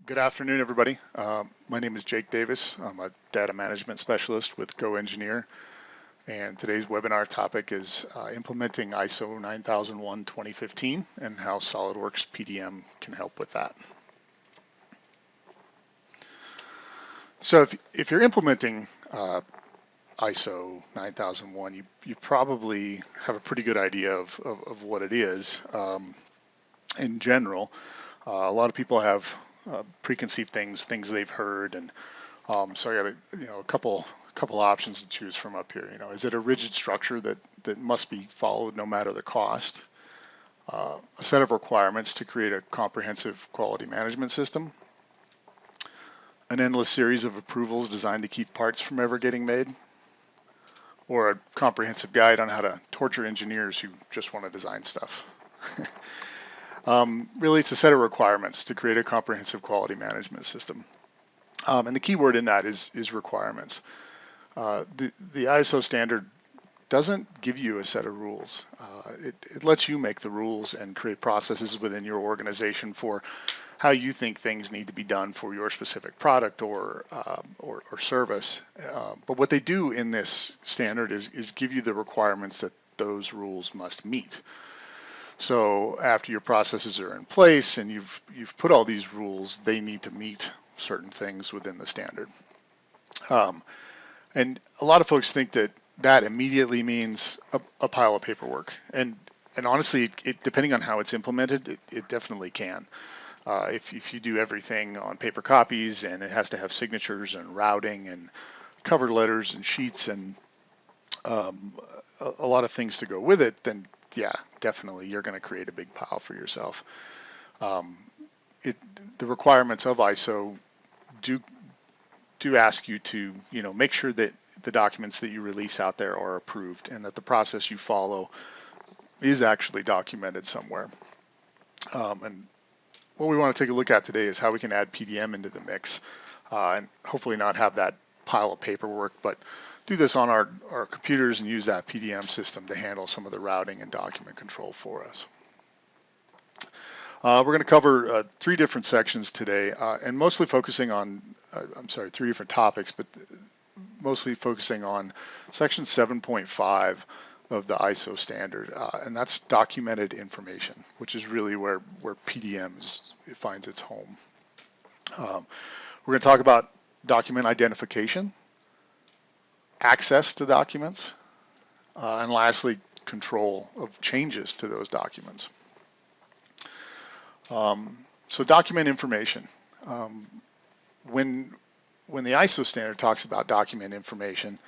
Good afternoon, everybody. My name is Jake Davis. I'm a data management specialist with GoEngineer, and today's webinar topic is implementing ISO 9001:2015 and how SOLIDWORKS PDM can help with that. So if you're implementing ISO 9001, you probably have a pretty good idea of what it is. In general, a lot of people have preconceived things they've heard, and so I got a couple options to choose from up here. Is it a rigid structure that must be followed no matter the cost? A set of requirements to create a comprehensive quality management system? An endless series of approvals designed to keep parts from ever getting made? Or a comprehensive guide on how to torture engineers who just want to design stuff? Really, it's a set of requirements to create a comprehensive quality management system. And the key word in that is requirements. The ISO standard doesn't give you a set of rules. It lets you make the rules and create processes within your organization for how you think things need to be done for your specific product or service. But what they do in this standard is give you the requirements that those rules must meet. So after your processes are in place and you've put all these rules, they need to meet certain things within the standard. And a lot of folks think that immediately means a pile of paperwork. And honestly, depending on how it's implemented, it definitely can. If you do everything on paper copies and it has to have signatures and routing and cover letters and sheets and a lot of things to go with it, then yeah, definitely you're going to create a big pile for yourself. The requirements of ISO do ask you to make sure that the documents that you release out there are approved and that the process you follow is actually documented somewhere. And what we want to take a look at today is how we can add PDM into the mix and hopefully not have that pile of paperwork, but do this on our computers and use that PDM system to handle some of the routing and document control for us. We're going to cover three different sections today, and mostly focusing on, three different topics, but mostly focusing on section 7.5 of the ISO standard, and that's documented information, which is really where PDM finds its home. We're going to talk about document identification, access to documents, and lastly, control of changes to those documents. So document information. When the ISO standard talks about document information,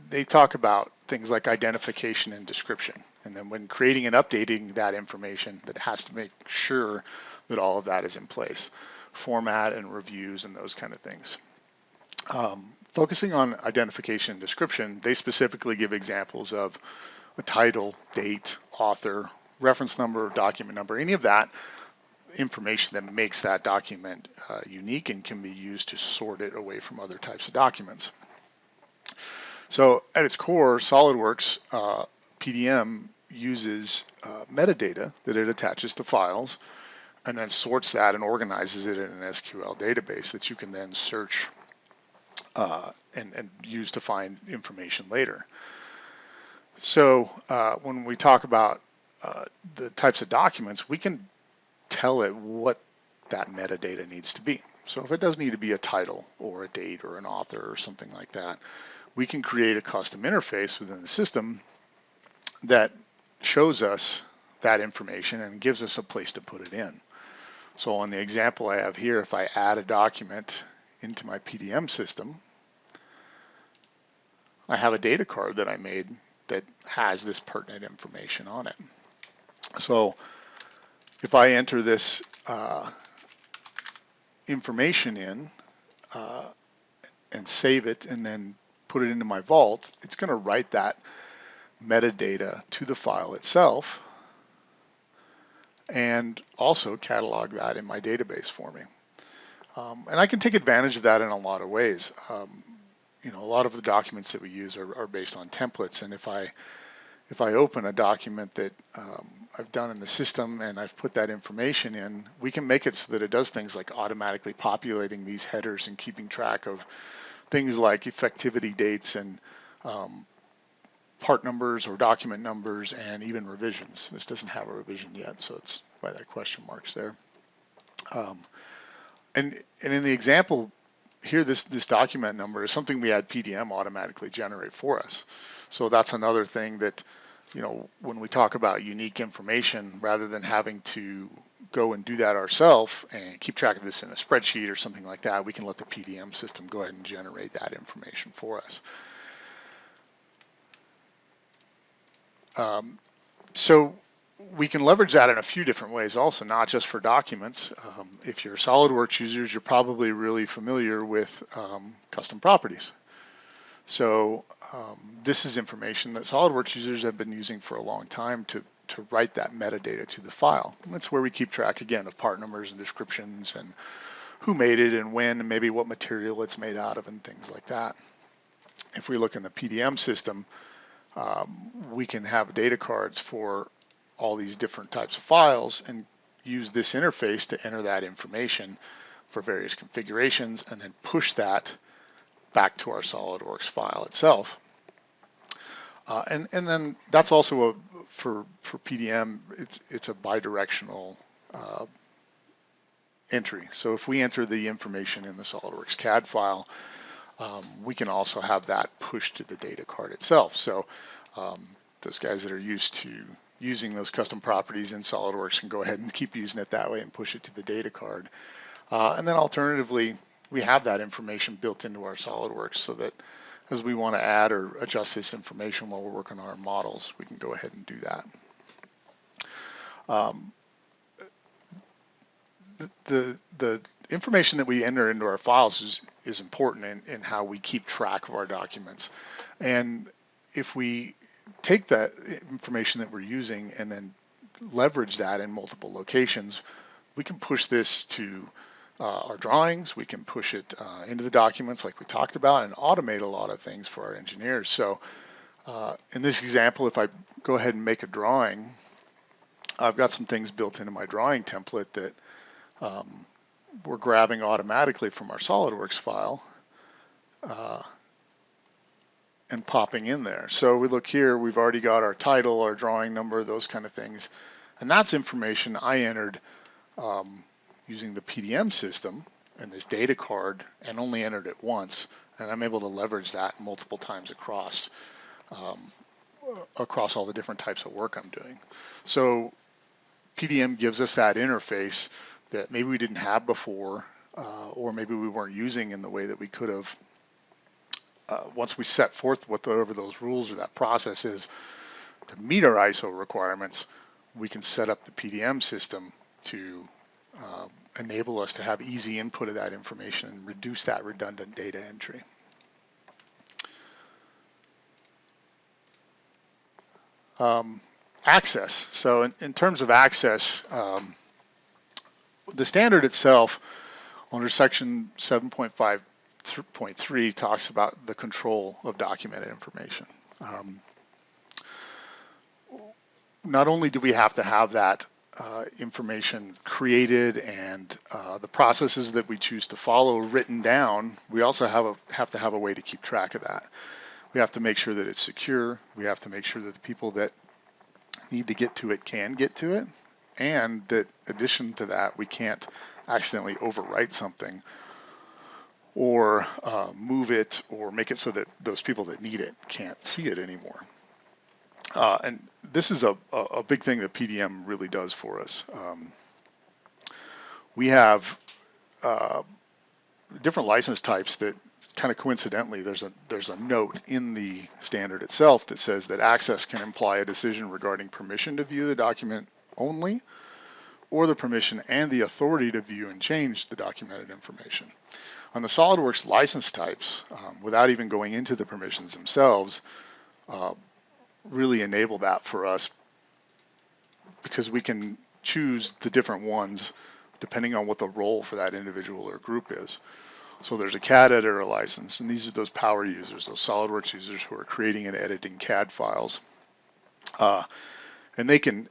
they talk about things like identification and description. And then when creating and updating that information, that has to make sure that all of that is in place. Format and reviews and those kind of things. Focusing on identification and description, they specifically give examples of a title, date, author, reference number, document number, any of that information that makes that document unique and can be used to sort it away from other types of documents. So at its core, SOLIDWORKS PDM uses metadata that it attaches to files and then sorts that and organizes it in an SQL database that you can then search and use to find information later. So when we talk about the types of documents, we can tell it what that metadata needs to be. So if it does need to be a title or a date or an author or something like that, we can create a custom interface within the system that shows us that information and gives us a place to put it in. So on the example I have here, if I add a document into my PDM system, I have a data card that I made that has this pertinent information on it. So if I enter this information in and save it and then put it into my vault, it's going to write that metadata to the file itself and also catalog that in my database for me. And I can take advantage of that in a lot of ways. A lot of the documents that we use are based on templates, and if I if I open a document that I've done in the system and I've put that information in, we can make it so that it does things like automatically populating these headers and keeping track of things like effectivity dates and part numbers or document numbers and even revisions. This doesn't have a revision yet, so it's why that question mark's there. And in the example here, this document number is something we had PDM automatically generate for us. So that's another thing that, you know, when we talk about unique information, rather than having to go and do that ourselves and keep track of this in a spreadsheet or something like that, we can let the PDM system go ahead and generate that information for us. So we can leverage that in a few different ways also, not just for documents. If you're SOLIDWORKS users, you're probably really familiar with custom properties. So this is information that SOLIDWORKS users have been using for a long time to write that metadata to the file. And that's where we keep track, again, of part numbers and descriptions and who made it and when and maybe what material it's made out of and things like that. If we look in the PDM system, we can have data cards for all these different types of files and use this interface to enter that information for various configurations and then push that back to our SOLIDWORKS file itself. And then that's also for PDM, it's a bidirectional entry. So if we enter the information in the SOLIDWORKS CAD file, we can also have that pushed to the data card itself. So those guys that are used to using those custom properties in SOLIDWORKS can go ahead and keep using it that way and push it to the data card. And then alternatively, we have that information built into our SOLIDWORKS so that as we want to add or adjust this information while we're working on our models, we can go ahead and do that. The information that we enter into our files is important in how we keep track of our documents. And if we take that information that we're using and then leverage that in multiple locations, we can push this to our drawings, we can push it into the documents like we talked about and automate a lot of things for our engineers. So in this example, if I go ahead and make a drawing, I've got some things built into my drawing template that we're grabbing automatically from our SOLIDWORKS file and popping in there. So we look here, we've already got our title, our drawing number, those kind of things. And that's information I entered using the PDM system and this data card and only entered it once. And I'm able to leverage that multiple times across all the different types of work I'm doing. So PDM gives us that interface that maybe we didn't have before, or maybe we weren't using in the way that we could have. Once we set forth whatever those rules or that process is to meet our ISO requirements, we can set up the PDM system to enable us to have easy input of that information and reduce that redundant data entry. Access. So in terms of access, the standard itself under section 7.5.3 talks about the control of documented information. Not only do we have to have that information created and the processes that we choose to follow written down, we also have to have a way to keep track of that. We have to make sure that it's secure. We have to make sure that the people that need to get to it can get to it, and that in addition to that, we can't accidentally overwrite something or move it or make it so that those people that need it can't see it anymore. And this is a big thing that PDM really does for us. We have different license types that kind of coincidentally, there's a note in the standard itself that says that access can imply a decision regarding permission to view the document only, or the permission and the authority to view and change the documented information. On the SOLIDWORKS license types, without even going into the permissions themselves, really enable that for us because we can choose the different ones depending on what the role for that individual or group is. So there's a CAD editor license, and these are those power users, those SOLIDWORKS users who are creating and editing CAD files. And they can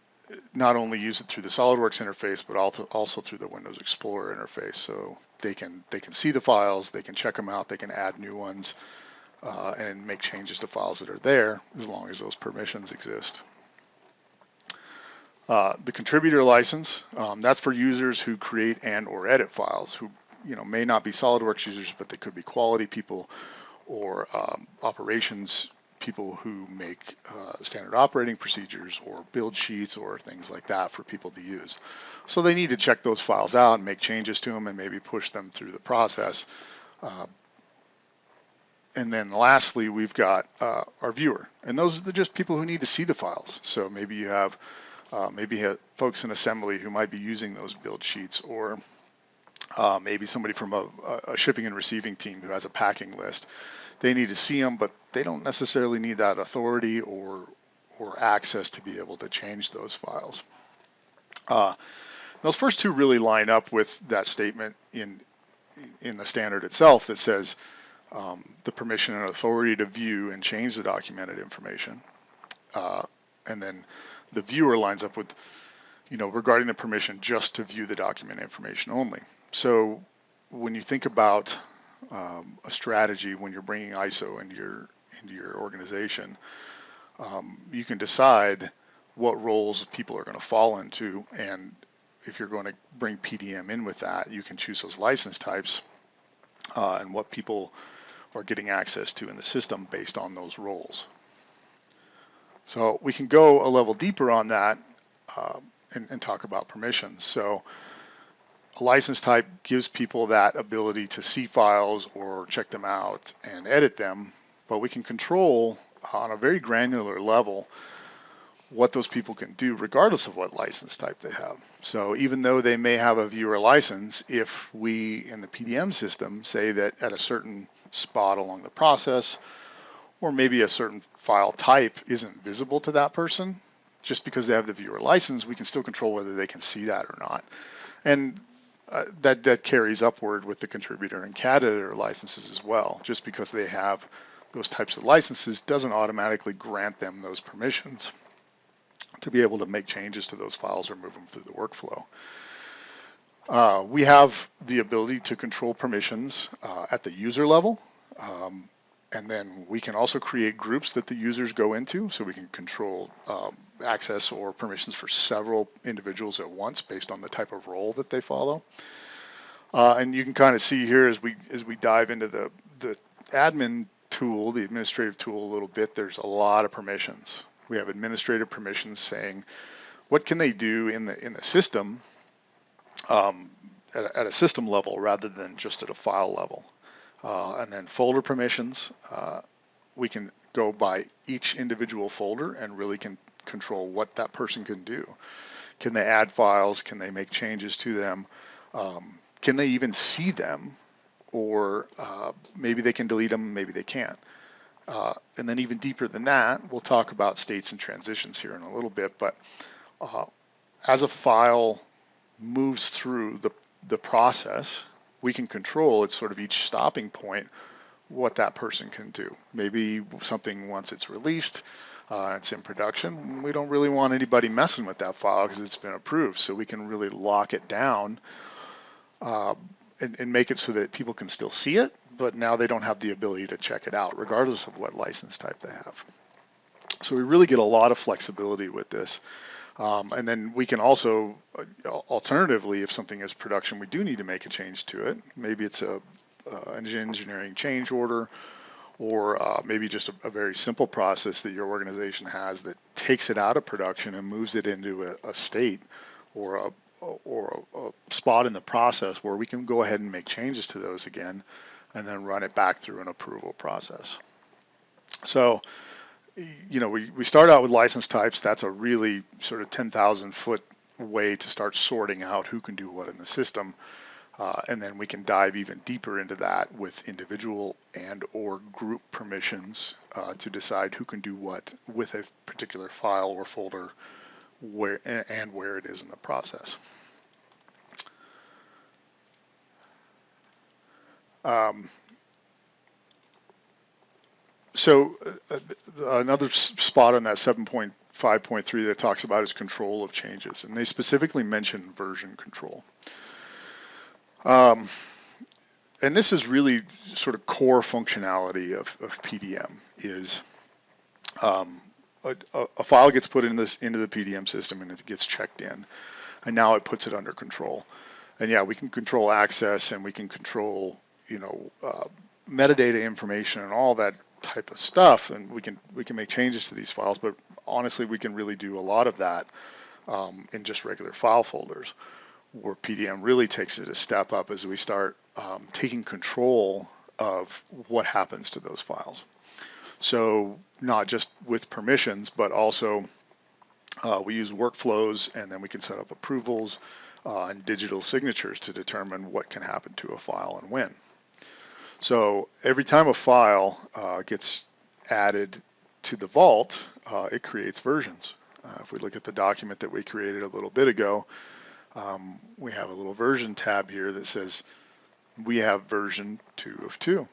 not only use it through the SolidWorks interface, but also through the Windows Explorer interface. So they can see the files, they can check them out, they can add new ones, and make changes to files that are there as long as those permissions exist. The contributor license, that's for users who create and or edit files, who may not be SolidWorks users, but they could be quality people or operations people who make standard operating procedures or build sheets or things like that for people to use. So they need to check those files out and make changes to them and maybe push them through the process. And then lastly, we've got our viewer, and those are just people who need to see the files. So maybe you have folks in assembly who might be using those build sheets, or maybe somebody from a shipping and receiving team who has a packing list. They need to see them, but they don't necessarily need that authority or access to be able to change those files. Those first two really line up with that statement in the standard itself that says the permission and authority to view and change the documented information. And then the viewer lines up with, regarding the permission just to view the document information only. So when you think about a strategy when you're bringing ISO into your organization, you can decide what roles people are going to fall into, and if you're going to bring PDM in with that, you can choose those license types and what people are getting access to in the system based on those roles. So we can go a level deeper on that and talk about permissions. So a license type gives people that ability to see files or check them out and edit them, but we can control on a very granular level what those people can do regardless of what license type they have. So even though they may have a viewer license, if we in the PDM system say that at a certain spot along the process, or maybe a certain file type isn't visible to that person, just because they have the viewer license, we can still control whether they can see that or not. And that carries upward with the contributor and CAD editor licenses as well. Just because they have those types of licenses doesn't automatically grant them those permissions to be able to make changes to those files or move them through the workflow. We have the ability to control permissions at the user level. And then we can also create groups that the users go into, so we can control access or permissions for several individuals at once based on the type of role that they follow. And you can kind of see here as we dive into the admin tool, the administrative tool a little bit, there's a lot of permissions. We have administrative permissions saying what can they do in the system at a system level rather than just at a file level. And then folder permissions, we can go by each individual folder and really can control what that person can do. Can they add files? Can they make changes to them? Can they even see them? Or maybe they can delete them, maybe they can't. And then even deeper than that, we'll talk about states and transitions here in a little bit, but as a file moves through the process, we can control at sort of each stopping point what that person can do. Maybe something, once it's released, it's in production, we don't really want anybody messing with that file because it's been approved, so we can really lock it down and make it so that people can still see it, but now they don't have the ability to check it out regardless of what license type they have. So we really get a lot of flexibility with this. And then we can also, alternatively, if something is production, we do need to make a change to it. Maybe it's an engineering change order, or maybe just a very simple process that your organization has that takes it out of production and moves it into a state or a spot in the process where we can go ahead and make changes to those again and then run it back through an approval process. So, we start out with license types. That's a really sort of 10,000 foot way to start sorting out who can do what in the system. And then we can dive even deeper into that with individual and or group permissions to decide who can do what with a particular file or folder where it is in the process. So another spot on that 7.5.3 that talks about is control of changes, and they specifically mention version control. And this is really sort of core functionality of PDM is a file gets put into the PDM system and it gets checked in, and now it puts it under control. And yeah, we can control access and we can control, metadata information and all that type of stuff, and we can make changes to these files. But honestly, we can really do a lot of that in just regular file folders. Where PDM really takes it a step up as we start taking control of what happens to those files. So not just with permissions, but also we use workflows, and then we can set up approvals and digital signatures to determine what can happen to a file and when. So every time a file gets added to the vault, it creates versions. If we look at the document that we created a little bit ago, we have a little version tab here that says we have version 2 of 2.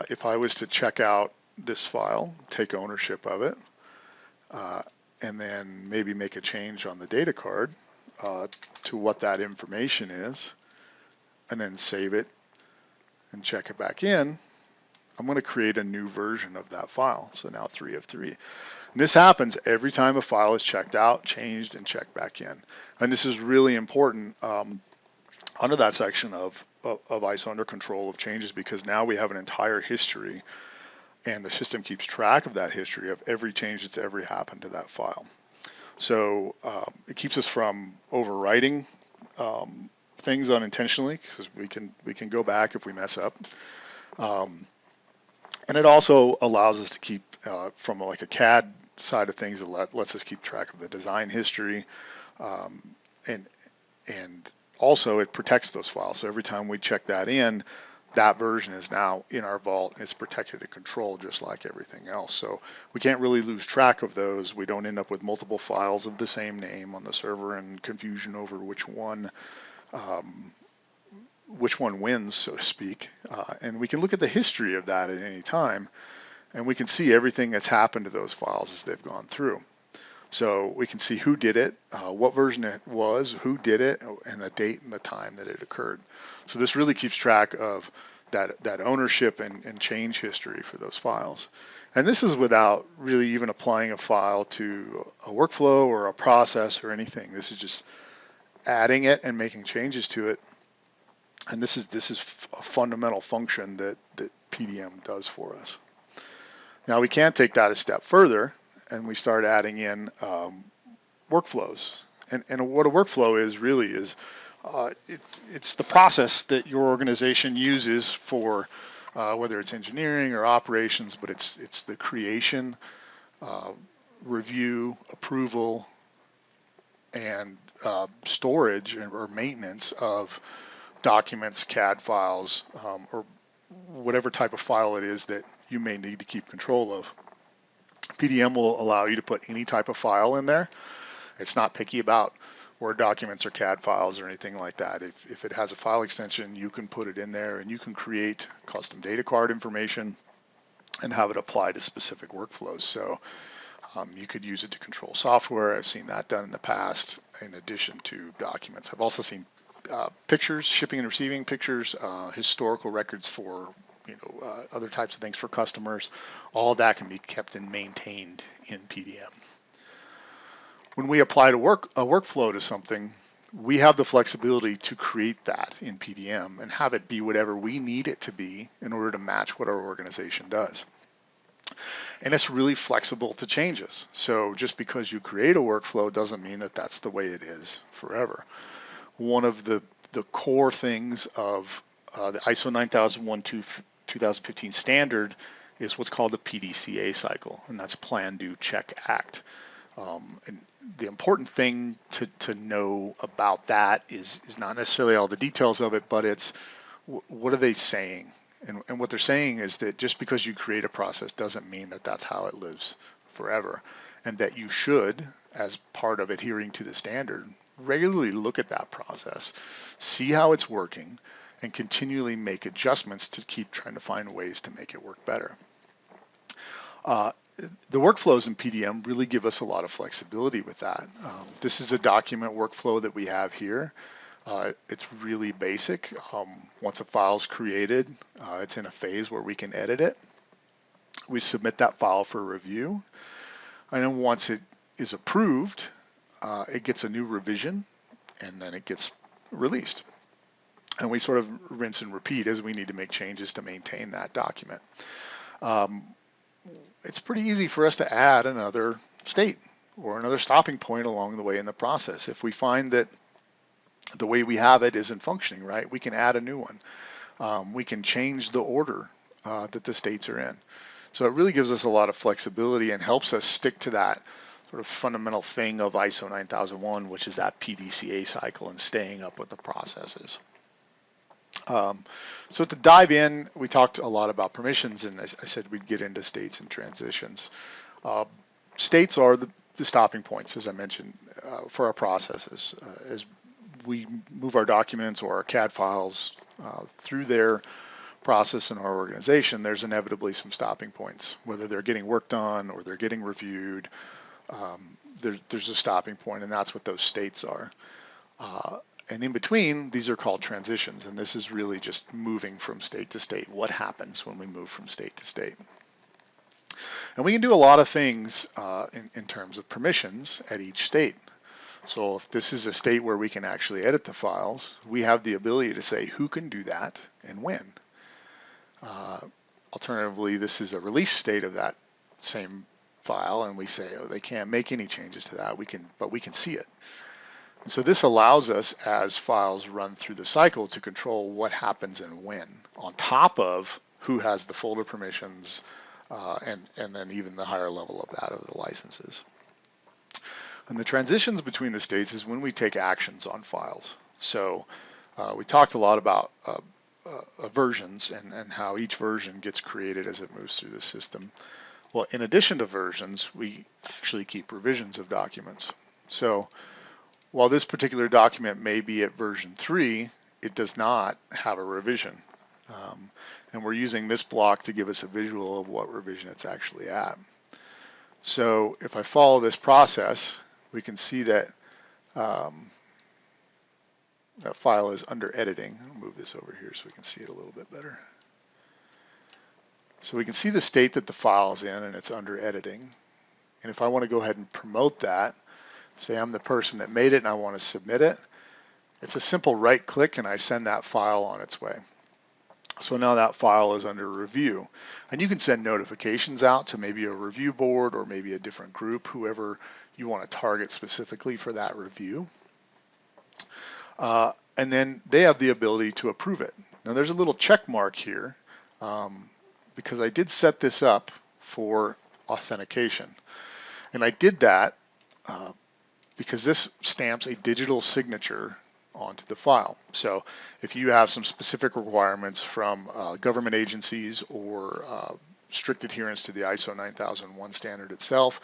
If I was to check out this file, take ownership of it, and then maybe make a change on the data card to what that information is, and then save it and check it back in, I'm going to create a new version of that file. So now 3 of 3. And this happens every time a file is checked out, changed, and checked back in. And this is really important under that section of ISO under control of changes, because now we have an entire history, and the system keeps track of that history of every change that's ever happened to that file. So it keeps us from overwriting things unintentionally, because we can go back if we mess up. And it also allows us to keep, from like a CAD side of things, it lets us keep track of the design history, and also it protects those files. So every time we check that in, that version is now in our vault. It's protected and controlled just like everything else. So we can't really lose track of those. We don't end up with multiple files of the same name on the server and confusion over which one wins, so to speak. And we can look at the history of that at any time, and we can see everything that's happened to those files as they've gone through. So we can see who did it, what version it was, who did it, and the date and the time that it occurred. So this really keeps track of that ownership and change history for those files. And this is without really even applying a file to a workflow or a process or anything. This is just adding it and making changes to it. And this is a fundamental function that PDM does for us. Now we can take that a step further, and we start adding in workflows. And what a workflow is really is it's the process that your organization uses for whether it's engineering or operations, but it's the creation, review, approval, and storage or maintenance of documents, CAD files, or whatever type of file it is that you may need to keep control of. PDM will allow you to put any type of file in there. It's not picky about Word documents or CAD files or anything like that. If it has a file extension, you can put it in there, and you can create custom data card information and have it apply to specific workflows. So you could use it to control software. I've seen that done in the past in addition to documents. I've also seen pictures, shipping and receiving pictures, historical records for other types of things for customers. All of that can be kept and maintained in PDM. When we apply a workflow to something, we have the flexibility to create that in PDM and have it be whatever we need it to be in order to match what our organization does. And it's really flexible to changes. So just because you create a workflow doesn't mean that that's the way it is forever. One of the core things of the ISO 9001-2015 standard is what's called the PDCA cycle, and that's plan, do, check, act. And the important thing to know about that is not necessarily all the details of it, but it's what are they saying? And what they're saying is that just because you create a process doesn't mean that that's how it lives forever, and that you should, as part of adhering to the standard, regularly look at that process, see how it's working, and continually make adjustments to keep trying to find ways to make it work better. The workflows in PDM really give us a lot of flexibility with that. This is a document workflow that we have here. It's really basic. Once a file is created, it's in a phase where we can edit it. We submit that file for review, and then once it is approved, it gets a new revision, and then it gets released. And we sort of rinse and repeat as we need to make changes to maintain that document. It's pretty easy for us to add another state or another stopping point along the way in the process. If we find that the way we have it isn't functioning right, we can add a new one. We can change the order that the states are in. So it really gives us a lot of flexibility and helps us stick to that sort of fundamental thing of ISO 9001, which is that PDCA cycle and staying up with the processes. So to dive in, we talked a lot about permissions, and I said we'd get into states and transitions. States are the stopping points, as I mentioned, for our processes. As we move our documents or our CAD files through their process in our organization, there's inevitably some stopping points, whether they're getting worked on or they're getting reviewed. There's a stopping point, and that's what those states are. And in between, these are called transitions, and this is really just moving from state to state. What happens when we move from state to state? And we can do a lot of things in terms of permissions at each state. So if this is a state where we can actually edit the files, we have the ability to say who can do that and when. Alternatively, this is a release state of that same file, and we say, oh, they can't make any changes to that, but we can see it. And so this allows us, as files run through the cycle, to control what happens and when, on top of who has the folder permissions, and then even the higher level of that of the licenses. And the transitions between the states is when we take actions on files. So we talked a lot about versions and how each version gets created as it moves through the system. Well, in addition to versions, we actually keep revisions of documents. So while this particular document may be at version 3, it does not have a revision. And we're using this block to give us a visual of what revision it's actually at. So if I follow this process, we can see that that file is under editing. I'll move this over here so we can see it a little bit better. So we can see the state that the file is in, and it's under editing. And if I want to go ahead and promote that, say I'm the person that made it and I want to submit it, it's a simple right click and I send that file on its way. So now that file is under review. And you can send notifications out to maybe a review board or maybe a different group, whoever you want to target specifically for that review. And then they have the ability to approve it. Now there's a little check mark here because I did set this up for authentication. And I did that because this stamps a digital signature onto the file. So if you have some specific requirements from government agencies or strict adherence to the ISO 9001 standard itself,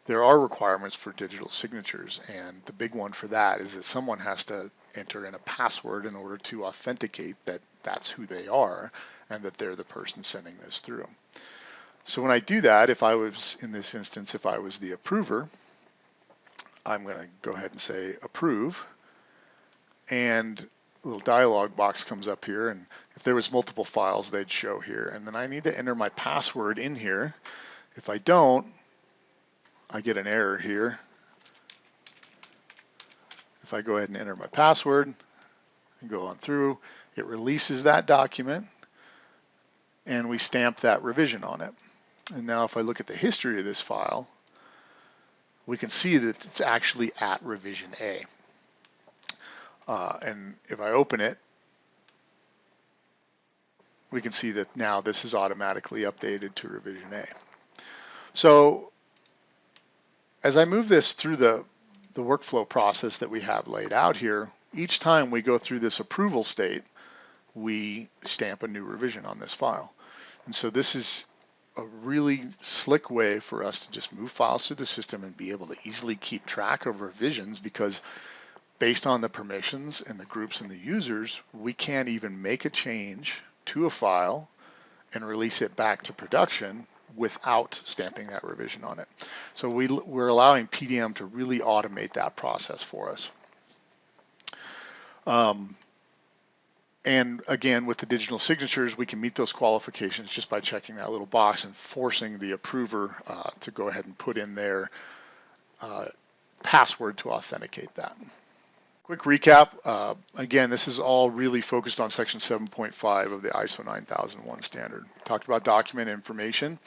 there are requirements for digital signatures, and the big one for that is that someone has to enter in a password in order to authenticate that that's who they are and that they're the person sending this through. So when I do that, if I was, in this instance, if I was the approver, I'm going to go ahead and say approve, and a little dialog box comes up here, and if there was multiple files, they'd show here, and then I need to enter my password in here. If I don't, I get an error here. If I go ahead and enter my password and go on through, it releases that document and we stamp that revision on it. And now if I look at the history of this file, we can see that it's actually at revision A. And if I open it, we can see that now this is automatically updated to revision A. So as I move this through the workflow process that we have laid out here, each time we go through this approval state, we stamp a new revision on this file. And so this is a really slick way for us to just move files through the system and be able to easily keep track of revisions, because based on the permissions and the groups and the users, we can't even make a change to a file and release it back to production without stamping that revision on it. So we're allowing PDM to really automate that process for us. And again, with the digital signatures, we can meet those qualifications just by checking that little box and forcing the approver to go ahead and put in their password to authenticate that. Quick recap, again, this is all really focused on section 7.5 of the ISO 9001 standard. We talked about document information,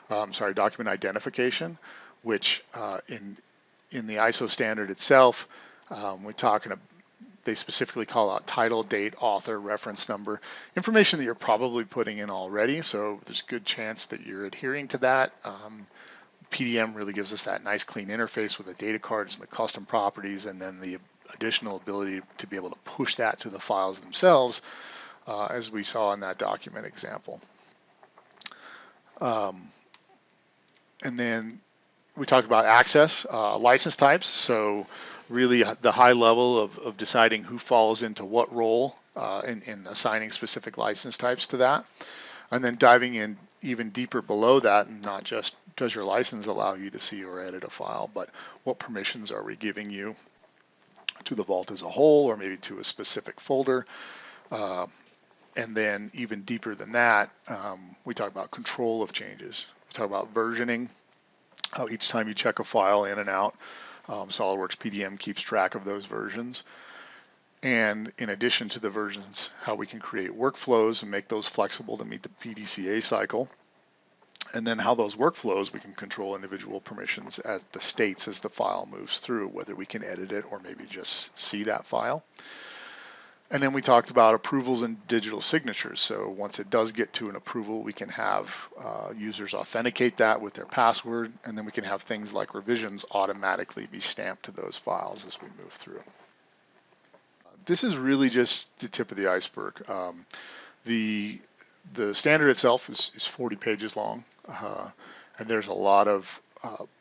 document identification, which in the ISO standard itself, they specifically call out title, date, author, reference number, information that you're probably putting in already, so there's a good chance that you're adhering to that. PDM really gives us that nice clean interface with the data cards and the custom properties, and then the additional ability to be able to push that to the files themselves, as we saw in that document example. And then we talked about access, license types, so really the high level of deciding who falls into what role in assigning specific license types to that. And then diving in even deeper below that, and not just does your license allow you to see or edit a file, but what permissions are we giving you to the vault as a whole, or maybe to a specific folder. And then even deeper than that, we talk about control of changes. We talk about versioning, how each time you check a file in and out, SOLIDWORKS PDM keeps track of those versions. And in addition to the versions, how we can create workflows and make those flexible to meet the PDCA cycle. And then how those workflows, we can control individual permissions as the states as the file moves through, whether we can edit it or maybe just see that file. And then we talked about approvals and digital signatures. So once it does get to an approval, we can have users authenticate that with their password, and then we can have things like revisions automatically be stamped to those files as we move through. This is really just the tip of the iceberg. The standard itself is 40 pages long, and there's a lot of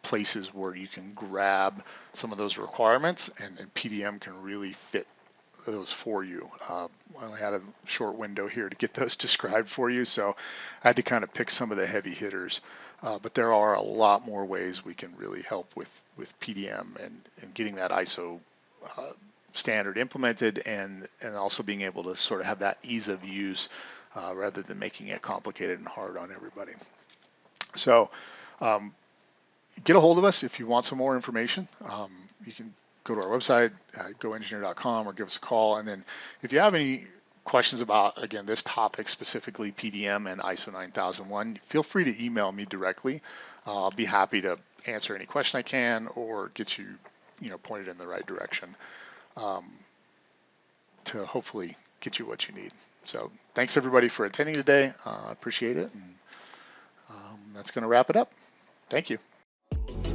places where you can grab some of those requirements, and PDM can really fit those for you. I only had a short window here to get those described for you, so I had to kind of pick some of the heavy hitters. But there are a lot more ways we can really help with PDM and getting that ISO standard implemented, and also being able to sort of have that ease of use rather than making it complicated and hard on everybody. So get a hold of us if you want some more information. You can go to our website, GoEngineer.com, or give us a call. And then if you have any questions about, again, this topic, specifically PDM and ISO 9001, feel free to email me directly. I'll be happy to answer any question I can or get you, pointed in the right direction to hopefully get you what you need. So thanks everybody for attending today. I appreciate it. And that's going to wrap it up. Thank you.